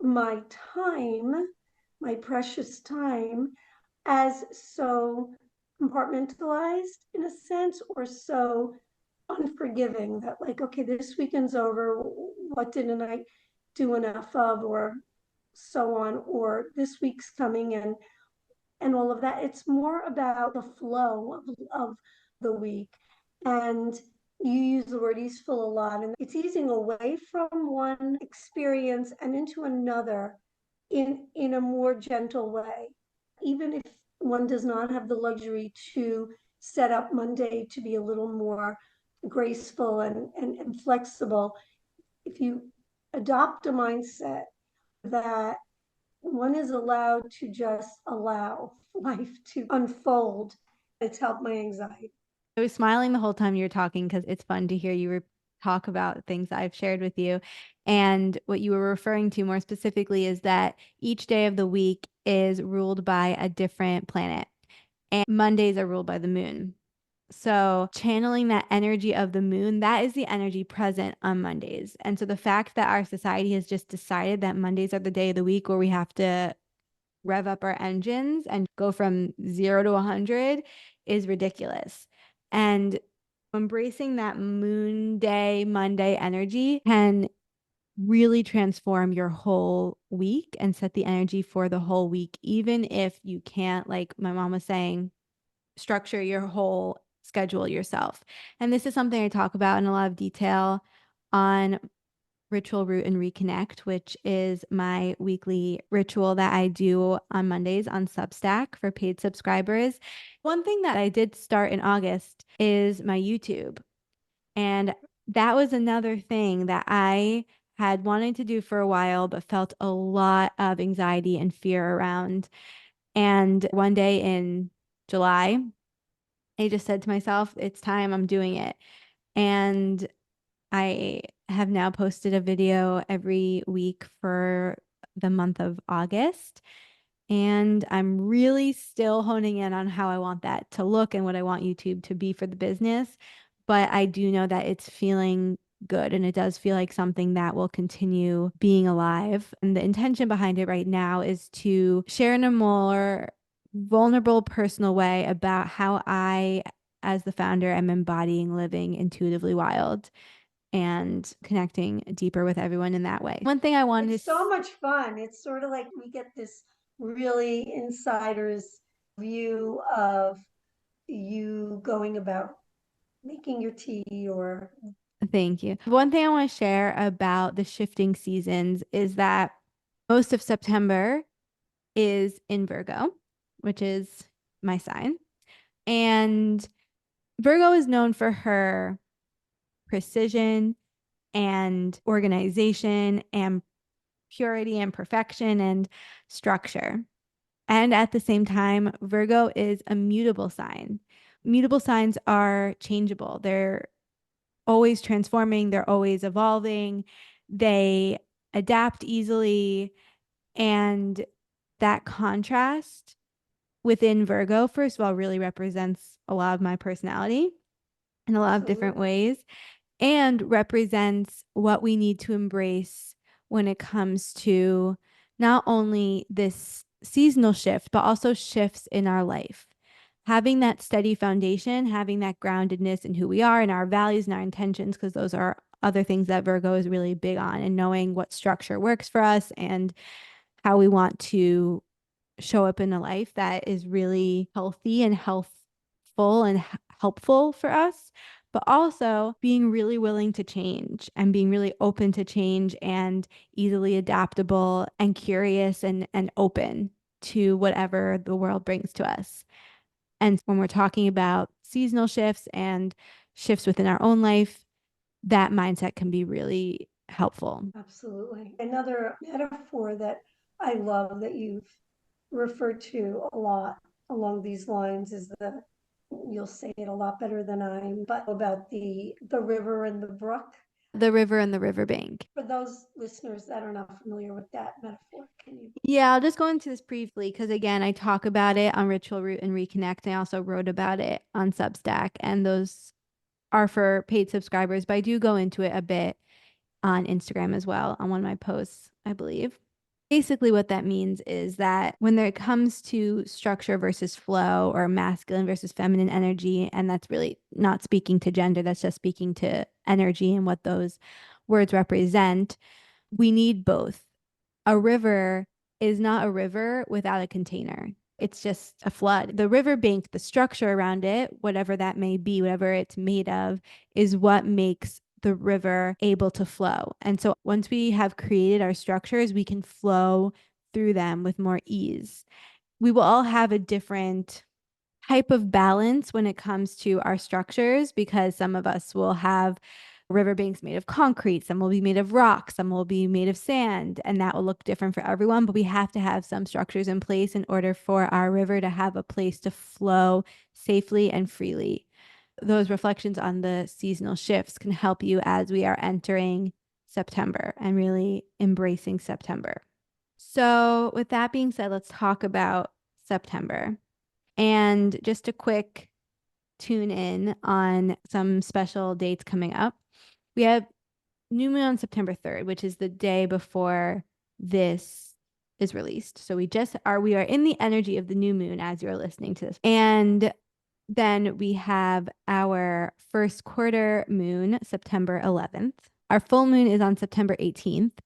[SPEAKER 2] my time, my precious time, as so compartmentalized in a sense, or so unforgiving that, like, okay, this weekend's over, what didn't I do enough of, or so on, or this week's coming, and all of that. It's more about the flow of the week. And you use the word easeful a lot, and it's easing away from one experience and into another in a more gentle way. Even if one does not have the luxury to set up Monday to be a little more graceful and flexible, if you adopt a mindset that one is allowed to just allow life to unfold, it's helped my anxiety.
[SPEAKER 1] I was smiling the whole time you were talking because it's fun to hear talk about things I've shared with you. And what you were referring to more specifically is that each day of the week is ruled by a different planet, and Mondays are ruled by the moon. So, channeling that energy of the moon, that is the energy present on Mondays. And so, the fact that our society has just decided that Mondays are the day of the week where we have to rev up our engines and go from 0 to 100 is ridiculous. And embracing that moon day, Monday energy can really transform your whole week and set the energy for the whole week, even if you can't, like my mom was saying, structure your whole schedule yourself. And this is something I talk about in a lot of detail on Ritual Root and Reconnect, which is my weekly ritual that I do on Mondays on Substack for paid subscribers. One thing that I did start in August is my YouTube. And that was another thing that I had wanted to do for a while, but felt a lot of anxiety and fear around. And one day in July, I just said to myself, it's time, I'm doing it. And I have now posted a video every week for the month of August. And I'm really still honing in on how I want that to look and what I want YouTube to be for the business. But I do know that it's feeling good and it does feel like something that will continue being alive. And the intention behind it right now is to share in a more vulnerable, personal way about how I, as the founder, am embodying living intuitively wild and connecting deeper with everyone in that way. One thing I wanted
[SPEAKER 2] It's
[SPEAKER 1] to
[SPEAKER 2] so much fun. It's sort of like we get this really insider's view of you going about making your tea or
[SPEAKER 1] thank you. One thing I want to share about the shifting seasons is that most of September is in Virgo, which is my sign. And Virgo is known for her precision and organization and purity and perfection and structure. And at the same time, Virgo is a mutable sign. Mutable signs are changeable. They're always transforming, they're always evolving, they adapt easily. And that contrast within Virgo, first of all, really represents a lot of my personality in a lot of different
[SPEAKER 2] absolutely.
[SPEAKER 1] ways and represents what we need to embrace when it comes to not only this seasonal shift, but also shifts in our life. Having that steady foundation, having that groundedness in who we are and our values and our intentions, because those are other things that Virgo is really big on, and knowing what structure works for us and how we want to show up in a life that is really healthy and healthful and helpful for us, but also being really willing to change and being really open to change and easily adaptable and curious and open to whatever the world brings to us. And when we're talking about seasonal shifts and shifts within our own life, that mindset can be really helpful.
[SPEAKER 2] Absolutely. Another metaphor that I love that you've referred to a lot along these lines is you'll say it a lot better than but about the river and the brook.
[SPEAKER 1] The river and the riverbank.
[SPEAKER 2] For those listeners that are not familiar with that metaphor, can you?
[SPEAKER 1] Yeah, I'll just go into this briefly because again, I talk about it on Ritual Root and Reconnect. I also wrote about it on Substack, and those are for paid subscribers, but I do go into it a bit on Instagram as well on one of my posts, I believe. Basically, what that means is that when it comes to structure versus flow or masculine versus feminine energy, and that's really not speaking to gender, that's just speaking to energy and what those words represent, we need both. A river is not a river without a container. It's just a flood. The riverbank, the structure around it, whatever that may be, whatever it's made of, is what makes the river able to flow. And so once we have created our structures, we can flow through them with more ease. We will all have a different type of balance when it comes to our structures because some of us will have riverbanks made of concrete, some will be made of rock, some will be made of sand, and that will look different for everyone. But we have to have some structures in place in order for our river to have a place to flow safely and freely. Those reflections on the seasonal shifts can help you as we are entering September and really embracing September. So, with that being said, let's talk about September. And just a quick tune in on some special dates coming up. We have new moon on September 3rd, which is the day before this is released. So we are in the energy of the new moon as you're listening to this. And then we have our first quarter moon, September 11th. Our full moon is on September 18th,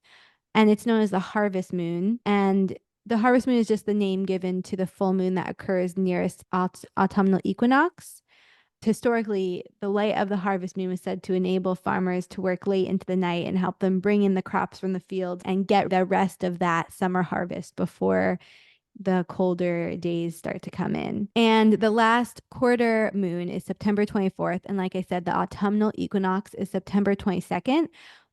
[SPEAKER 1] and it's known as the harvest moon. And the harvest moon is just the name given to the full moon that occurs nearest autumnal equinox. Historically, the light of the harvest moon was said to enable farmers to work late into the night and help them bring in the crops from the fields and get the rest of that summer harvest before the colder days start to come in. And the last quarter moon is September 24th. And like I said, the autumnal equinox is September 22nd,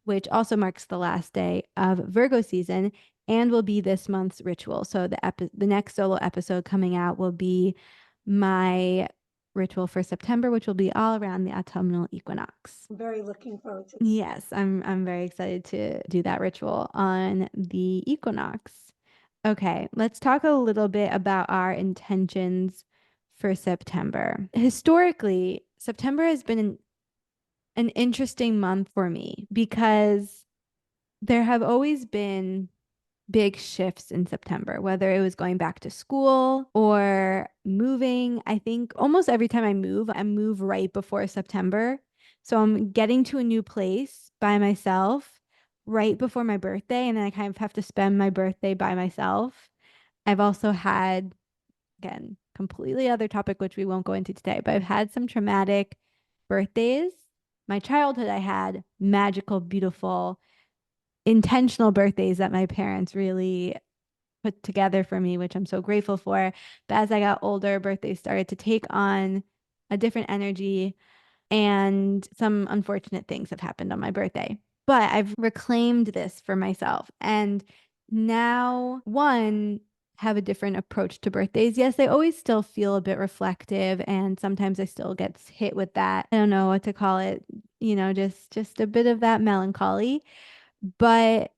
[SPEAKER 1] which also marks the last day of Virgo season and will be this month's ritual. So the next solo episode coming out will be my ritual for September, which will be all around the autumnal equinox.
[SPEAKER 2] I'm very looking forward to.
[SPEAKER 1] Yes, I'm very excited to do that ritual on the equinox. Okay, let's talk a little bit about our intentions for September. Historically, September has been an interesting month for me because there have always been big shifts in September, whether it was going back to school or moving. I think almost every time I move right before September. So I'm getting to a new place by myself right before my birthday, and then I kind of have to spend my birthday by myself. I've also had, again, completely other topic, which we won't go into today, but I've had some traumatic birthdays. My childhood, I had magical, beautiful, intentional birthdays that my parents really put together for me, which I'm so grateful for. But as I got older, birthdays started to take on a different energy, and some unfortunate things have happened on my birthday. But I've reclaimed this for myself. And now, one, have a different approach to birthdays. Yes, I always still feel a bit reflective, and sometimes I still get hit with that. I don't know what to call it, just a bit of that melancholy. But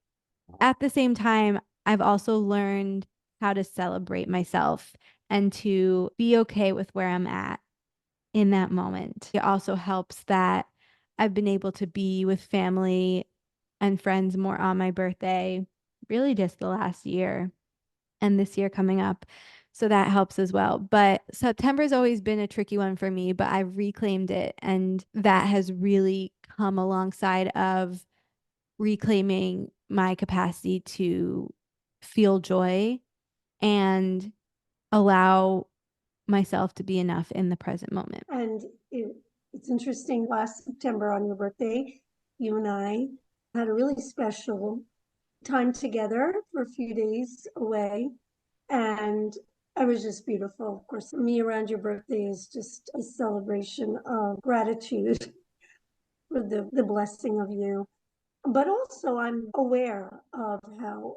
[SPEAKER 1] at the same time, I've also learned how to celebrate myself and to be okay with where I'm at in that moment. It also helps that I've been able to be with family and friends more on my birthday, really just the last year and this year coming up. So that helps as well. But September's always been a tricky one for me, but I've reclaimed it. And that has really come alongside of reclaiming my capacity to feel joy and allow myself to be enough in the present moment.
[SPEAKER 2] And it's interesting, last September on your birthday, you and I had a really special time together for a few days away. And it was just beautiful. Of course, me around your birthday is just a celebration of gratitude for the blessing of you. But also, I'm aware of how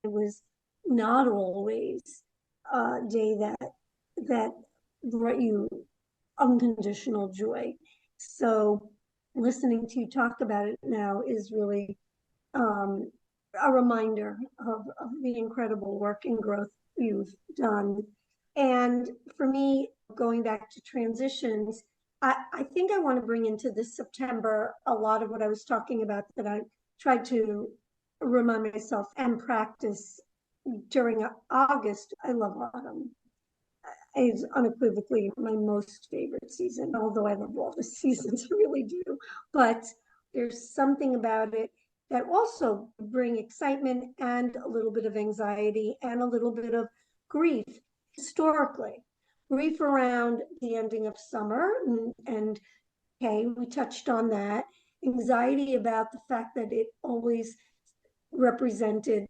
[SPEAKER 2] it was not always a day that brought you unconditional joy. So listening to you talk about it now is really um, a reminder of the incredible work and growth you've done. And for me, going back to transitions, I think I want to bring into this September a lot of what I was talking about that I tried to remind myself and practice during August. I love autumn. Is unequivocally my most favorite season, although I love all the seasons, I really do. But there's something about it that also bring excitement and a little bit of anxiety and a little bit of grief historically. Grief around the ending of summer and okay, we touched on that. Anxiety about the fact that it always represented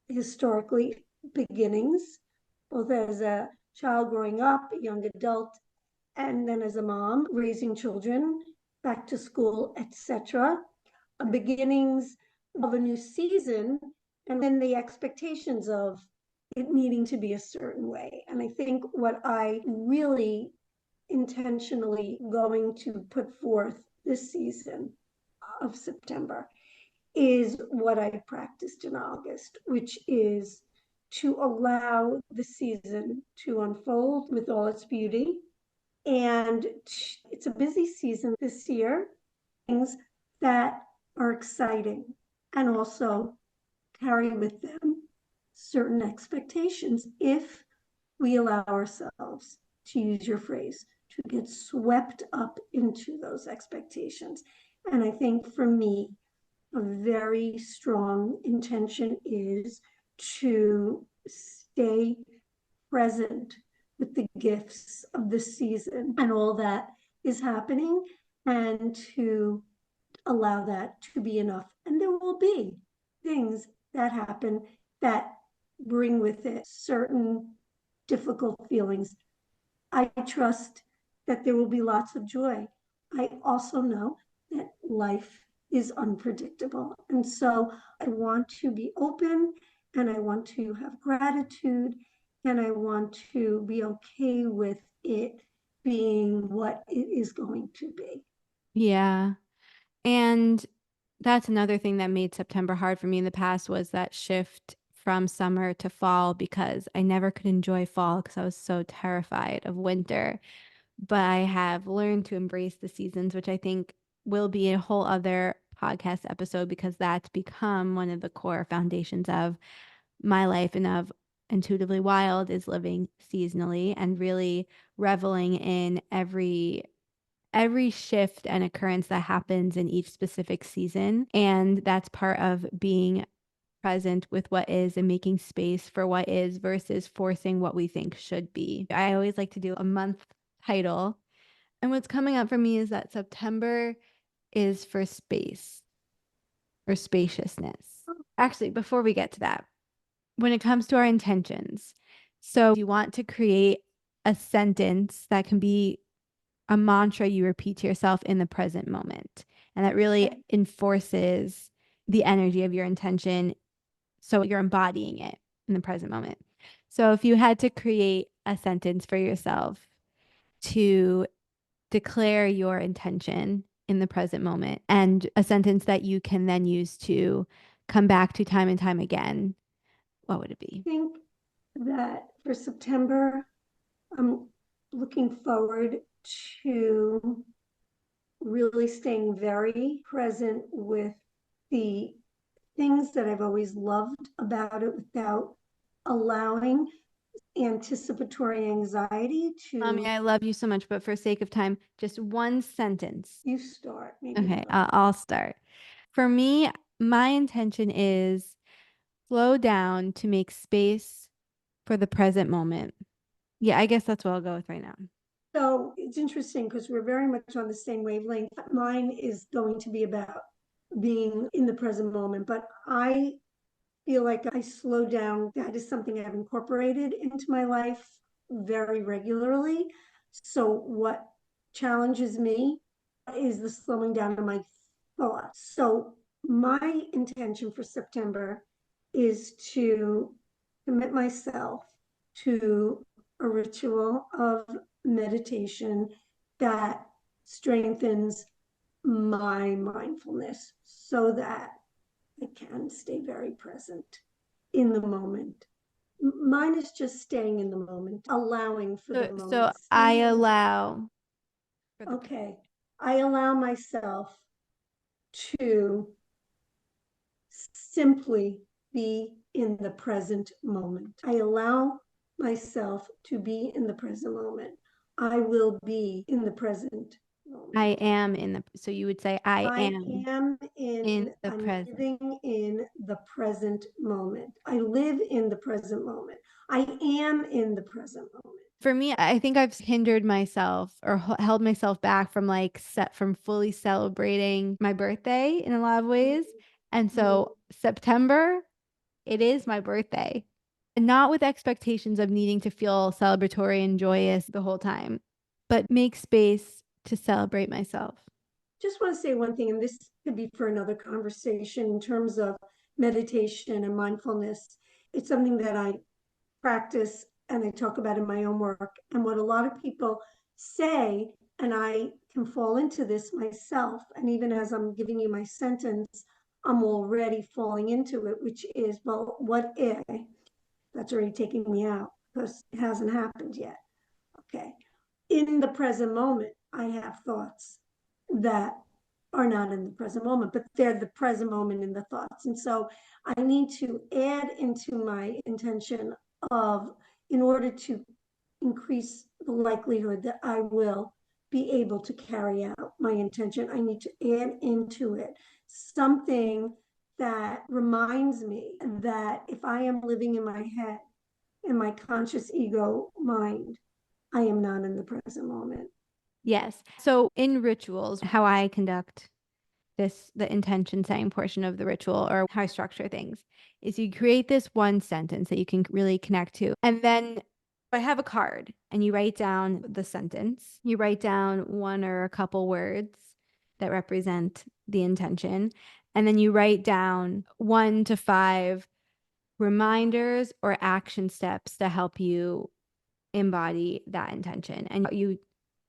[SPEAKER 2] historically beginnings, both as a child growing up, a young adult, and then as a mom raising children, back to school, etc. Beginnings of a new season, and then the expectations of it needing to be a certain way. And I think what I really intentionally going to put forth this season of September is what I practiced in August, which is to allow the season to unfold with all its beauty. And it's a busy season this year, things that are exciting and also carry with them certain expectations if we allow ourselves, to use your phrase, to get swept up into those expectations. And I think for me, a very strong intention is to stay present with the gifts of the season and all that is happening, and to allow that to be enough. And there will be things that happen that bring with it certain difficult feelings. I trust that there will be lots of joy. I also know that life is unpredictable. And so I want to be open, and I want to have gratitude, and I want to be okay with it being what it is going to be.
[SPEAKER 1] Yeah. And that's another thing that made September hard for me in the past was that shift from summer to fall because I never could enjoy fall because I was so terrified of winter. But I have learned to embrace the seasons, which I think will be a whole other podcast episode because that's become one of the core foundations of my life and of Intuitively Wild is living seasonally and really reveling in every shift and occurrence that happens in each specific season. And that's part of being present with what is and making space for what is versus forcing what we think should be. I always like to do a month title. And what's coming up for me is that September is for space or spaciousness. Actually, before we get to that, when it comes to our intentions, so you want to create a sentence that can be a mantra you repeat to yourself in the present moment. And that really
[SPEAKER 2] Okay.
[SPEAKER 1] enforces the energy of your intention. So you're embodying it in the present moment. So if you had to create a sentence for yourself to declare your intention in the present moment and a sentence that you can then use to come back to time and time again, what would it be?
[SPEAKER 2] I think that for September, I'm looking forward to really staying very present with the things that I've always loved about it without allowing anticipatory anxiety
[SPEAKER 1] Mommy,
[SPEAKER 2] to.
[SPEAKER 1] I love you so much, but for sake of time, just one sentence.
[SPEAKER 2] You start, maybe
[SPEAKER 1] Okay,
[SPEAKER 2] it'll.
[SPEAKER 1] I'll start. For me, my intention is slow down to make space for the present moment. Yeah, I guess that's what I'll go with right now.
[SPEAKER 2] So it's interesting because we're very much on the same wavelength. Mine is going to be about being in the present moment, but I feel like I slow down. That is something I've incorporated into my life very regularly. So what challenges me is the slowing down of my thoughts. So my intention for September is to commit myself to a ritual of meditation that strengthens my mindfulness so that I can stay very present in the moment. Mine is just staying in the moment, allowing for the
[SPEAKER 1] So
[SPEAKER 2] moment,
[SPEAKER 1] I
[SPEAKER 2] staying in.
[SPEAKER 1] allow for the
[SPEAKER 2] Okay, I allow myself to simply be in the present moment. I allow myself to be in the present moment. I will be in the present
[SPEAKER 1] I
[SPEAKER 2] moment.
[SPEAKER 1] am in the so you would say I
[SPEAKER 2] I
[SPEAKER 1] am
[SPEAKER 2] am
[SPEAKER 1] in
[SPEAKER 2] in,
[SPEAKER 1] the
[SPEAKER 2] I'm
[SPEAKER 1] present.
[SPEAKER 2] living in the present moment. I live in the present moment. I am in the present moment.
[SPEAKER 1] For me, I think I've hindered myself or held myself back from set from fully celebrating my birthday in a lot of ways. And
[SPEAKER 2] Mhm.
[SPEAKER 1] so September, it is my birthday. And not with expectations of needing to feel celebratory and joyous the whole time, but make space to celebrate myself.
[SPEAKER 2] Just want to say one thing, and this could be for another conversation in terms of meditation and mindfulness. It's something that I practice and I talk about in my own work. And what a lot of people say, and I can fall into this myself, and even as I'm giving you my sentence, I'm already falling into it, which is, well, what if? That's already taking me out because it hasn't happened yet. Okay. In the present moment, I have thoughts that are not in the present moment, but they're the present moment in the thoughts. And so I need to add into my intention of, in order to increase the likelihood that I will be able to carry out my intention, I need to add into it something that reminds me that if I am living in my head, in my conscious ego mind, I am not in the present moment.
[SPEAKER 1] Yes. So in rituals, how I conduct the intention setting portion of the ritual or how I structure things is you create this one sentence that you can really connect to. And then I have a card and you write down the sentence. You write down one or a couple words that represent the intention. And then you write down 1 to 5 reminders or action steps to help you embody that intention. And you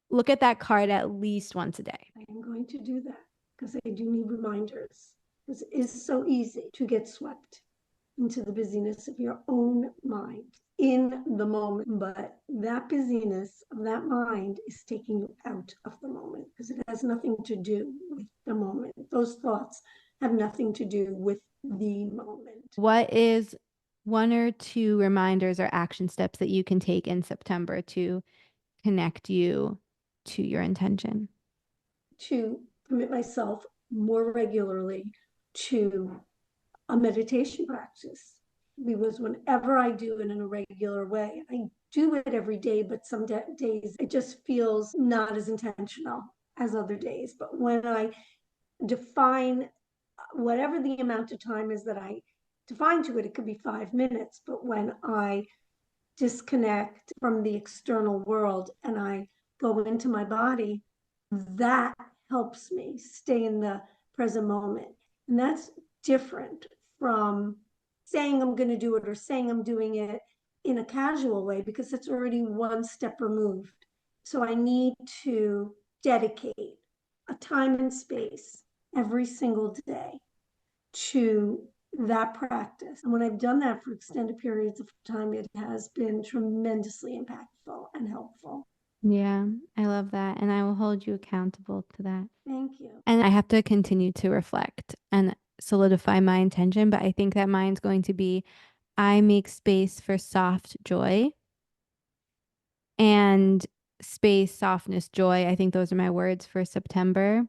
[SPEAKER 1] look at that card at least once a day.
[SPEAKER 2] I am going to do that because I do need reminders. Because it is so easy to get swept into the busyness of your own mind in the moment. But that busyness of that mind is taking you out of the moment because it has nothing to do with the moment. Those thoughts have nothing to do with the moment.
[SPEAKER 1] What is one or two reminders or action steps that you can take in September to connect you to your intention?
[SPEAKER 2] To commit myself more regularly to a meditation practice. Because whenever I do it in a regular way, I do it every day, but some days it just feels not as intentional as other days. But when I define whatever the amount of time is that I define to it, it could be 5 minutes. But when I disconnect from the external world and I go into my body, that helps me stay in the present moment. And that's different from saying I'm going to do it or saying I'm doing it in a casual way, because it's already one step removed. So I need to dedicate a time and space every single day to that practice. And when I've done that for extended periods of time, it has been tremendously impactful and helpful.
[SPEAKER 1] Yeah, I love that. And I will hold you accountable to that.
[SPEAKER 2] Thank you.
[SPEAKER 1] And I have to continue to reflect and solidify my intention. But I think that mine's going to be I make space for soft joy and space, softness, joy. I think those are my words for September.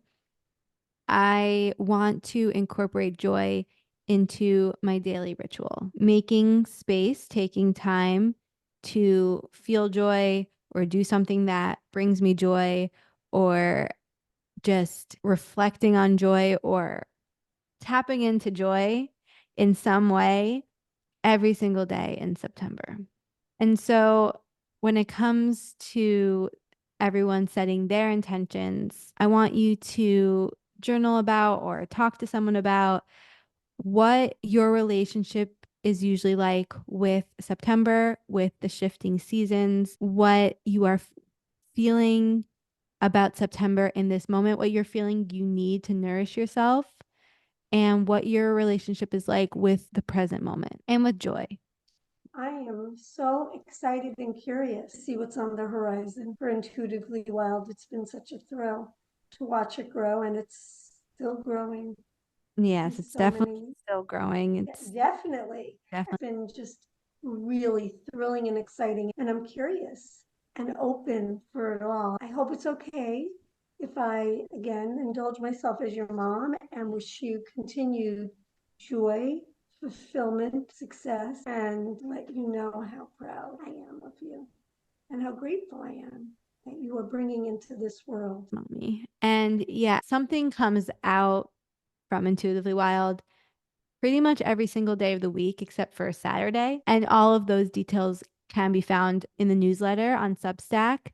[SPEAKER 1] I want to incorporate joy into my daily ritual, making space, taking time to feel joy or do something that brings me joy, or just reflecting on joy or tapping into joy in some way every single day in September. And so when it comes to everyone setting their intentions, I want you to journal about or talk to someone about what your relationship is usually like with September, with the shifting seasons, what you are feeling about September in this moment, what you're feeling you need to nourish yourself, and what your relationship is like with the present moment and with joy.
[SPEAKER 2] I am so excited and curious to see what's on the horizon for Intuitively Wild. It's been such a thrill to watch it grow, and it's still growing in
[SPEAKER 1] Yes, it's
[SPEAKER 2] so
[SPEAKER 1] definitely
[SPEAKER 2] many.
[SPEAKER 1] still growing.
[SPEAKER 2] Yeah,
[SPEAKER 1] It's
[SPEAKER 2] definitely.
[SPEAKER 1] definitely.
[SPEAKER 2] It's been just really thrilling and exciting, and I'm curious and open for it all. I hope it's okay if I again indulge myself as your mom and wish you continued joy, fulfillment, success, and let you know how proud I am of you and how grateful I am that you are bringing into this world.
[SPEAKER 1] Mommy. And yeah, something comes out from Intuitively Wild pretty much every single day of the week except for Saturday. And all of those details can be found in the newsletter on Substack.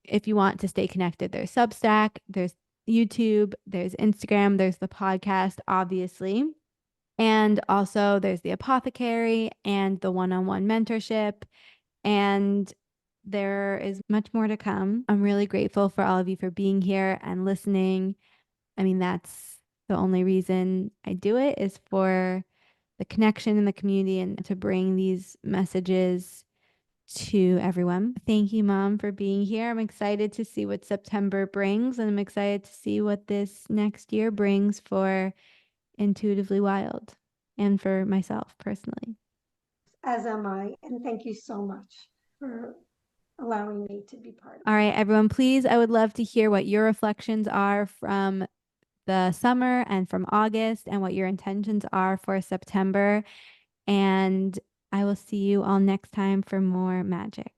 [SPEAKER 1] If you want to stay connected, there's Substack, there's YouTube, there's Instagram, there's the podcast, obviously. And also there's the apothecary and the one-on-one mentorship. And there is much more to come. I'm really grateful for all of you for being here and listening. I mean, that's the only reason I do it, is for the connection in the community and to bring these messages to everyone. Thank you, Mom, for being here. I'm excited to see what September brings, and I'm excited to see what this next year brings for Intuitively Wild and for myself personally.
[SPEAKER 2] As am I, and thank you so much for allowing me to be part of it.
[SPEAKER 1] All right, everyone, please, I would love to hear what your reflections are from the summer and from August, and what your intentions are for September. And I will see you all next time for more magic.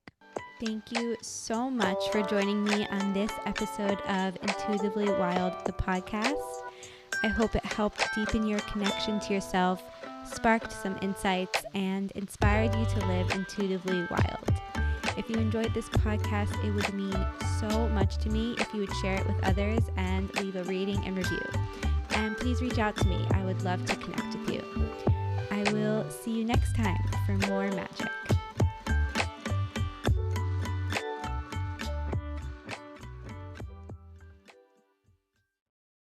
[SPEAKER 1] Thank you so much for joining me on this episode of Intuitively Wild, the podcast. I hope it helped deepen your connection to yourself, sparked some insights, and inspired you to live intuitively wild. If you enjoyed this podcast, it would mean so much to me if you would share it with others and leave a rating and review. And please reach out to me. I would love to connect with you. I will see you next time for more magic.